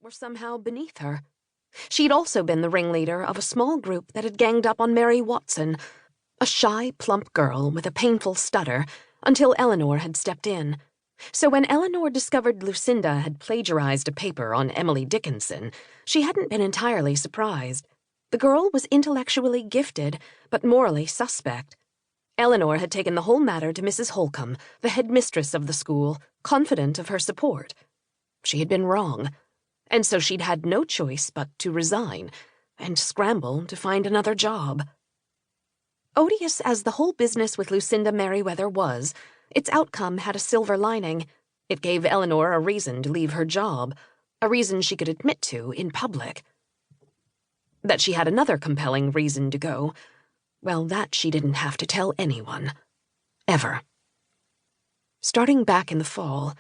were somehow beneath her. She'd also been the ringleader of a small group that had ganged up on Mary Watson, a shy, plump girl with a painful stutter, until Eleanor had stepped in. So when Eleanor discovered Lucinda had plagiarized a paper on Emily Dickinson, she hadn't been entirely surprised. The girl was intellectually gifted, but morally suspect. Eleanor had taken the whole matter to Mrs. Holcomb, the headmistress of the school, confident of her support. She had been wrong, and so she'd had no choice but to resign and scramble to find another job. Odious as the whole business with Lucinda Merriweather was, its outcome had a silver lining. It gave Eleanor a reason to leave her job, a reason she could admit to in public. That she had another compelling reason to go, well, that she didn't have to tell anyone. Ever. Starting back in the fall,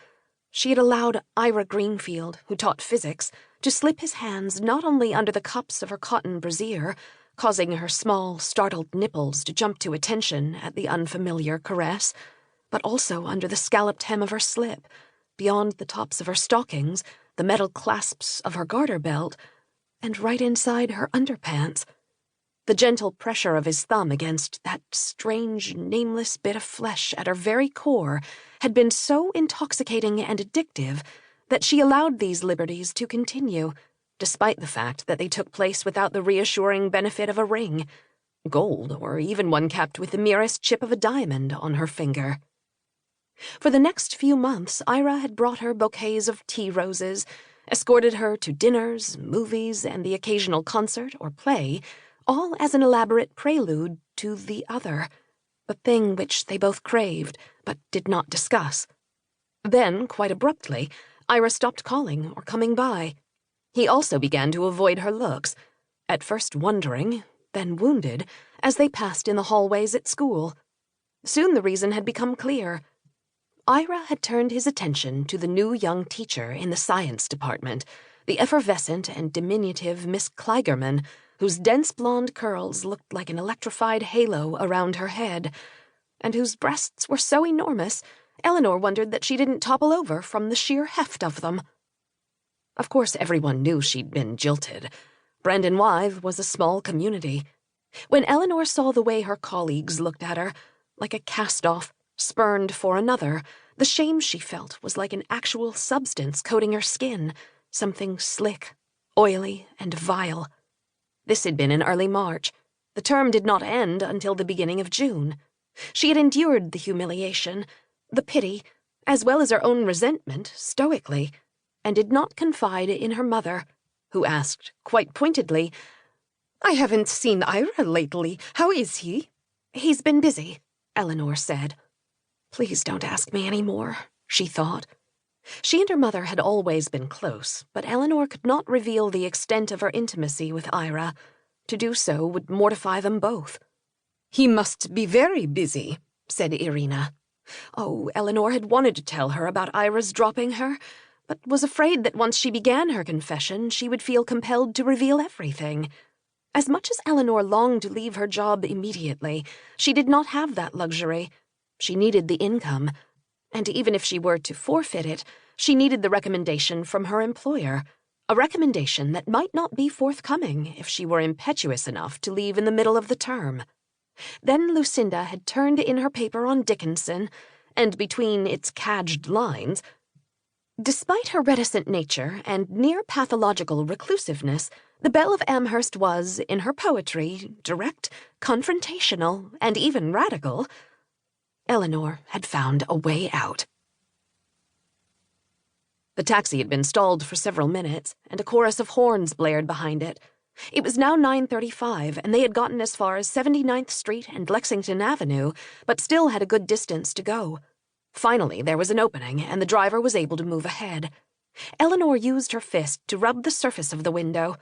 she had allowed Ira Greenfield, who taught physics, to slip his hands not only under the cups of her cotton brassiere, causing her small, startled nipples to jump to attention at the unfamiliar caress, but also under the scalloped hem of her slip, beyond the tops of her stockings, the metal clasps of her garter belt, and right inside her underpants. The gentle pressure of his thumb against that strange, nameless bit of flesh at her very core had been so intoxicating and addictive that she allowed these liberties to continue, despite the fact that they took place without the reassuring benefit of a ring, gold, or even one capped with the merest chip of a diamond on her finger. For the next few months, Ira had brought her bouquets of tea roses, escorted her to dinners, movies, and the occasional concert or play, all as an elaborate prelude to the other, the thing which they both craved but did not discuss. Then, quite abruptly, Ira stopped calling or coming by. He also began to avoid her looks, at first wondering, then wounded, as they passed in the hallways at school. Soon the reason had become clear. Ira had turned his attention to the new young teacher in the science department, the effervescent and diminutive Miss Kligerman, whose dense blonde curls looked like an electrified halo around her head, and whose breasts were so enormous, Eleanor wondered that she didn't topple over from the sheer heft of them. Of course, everyone knew she'd been jilted. Brandon Wythe was a small community. When Eleanor saw the way her colleagues looked at her, like a cast-off, spurned for another, the shame she felt was like an actual substance coating her skin, something slick, oily, and vile. This had been in early March. The term did not end until the beginning of June. She had endured the humiliation, the pity, as well as her own resentment, stoically, and did not confide in her mother, who asked, quite pointedly, "I haven't seen Ira lately. How is he?" "He's been busy," Eleanor said. Please don't ask me any more, she thought. She and her mother had always been close, but Eleanor could not reveal the extent of her intimacy with Ira. To do so would mortify them both. "He must be very busy," said Irina. Oh, Eleanor had wanted to tell her about Ira's dropping her, but was afraid that once she began her confession, she would feel compelled to reveal everything. As much as Eleanor longed to leave her job immediately, she did not have that luxury. She needed the income, and even if she were to forfeit it, she needed the recommendation from her employer, a recommendation that might not be forthcoming if she were impetuous enough to leave in the middle of the term. Then Lucinda had turned in her paper on Dickinson, and between its cadged lines, despite her reticent nature and near-pathological reclusiveness, the Belle of Amherst was, in her poetry, direct, confrontational, and even radical. Eleanor had found a way out. The taxi had been stalled for several minutes, and a chorus of horns blared behind it. It was now 9:35, and they had gotten as far as 79th Street and Lexington Avenue, but still had a good distance to go. Finally, there was an opening, and the driver was able to move ahead. Eleanor used her fist to rub the surface of the window.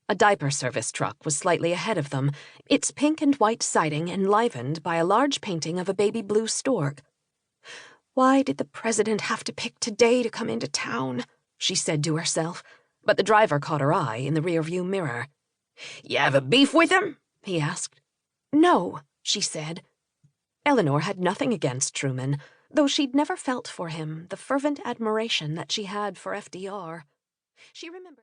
A diaper service truck was slightly ahead of them, its pink and white siding enlivened by a large painting of a baby blue stork. "Why did the president have to pick today to come into town?" she said to herself, but the driver caught her eye in the rearview mirror. "You have a beef with him?" he asked. "No," she said. Eleanor had nothing against Truman, though she'd never felt for him the fervent admiration that she had for FDR. She remembered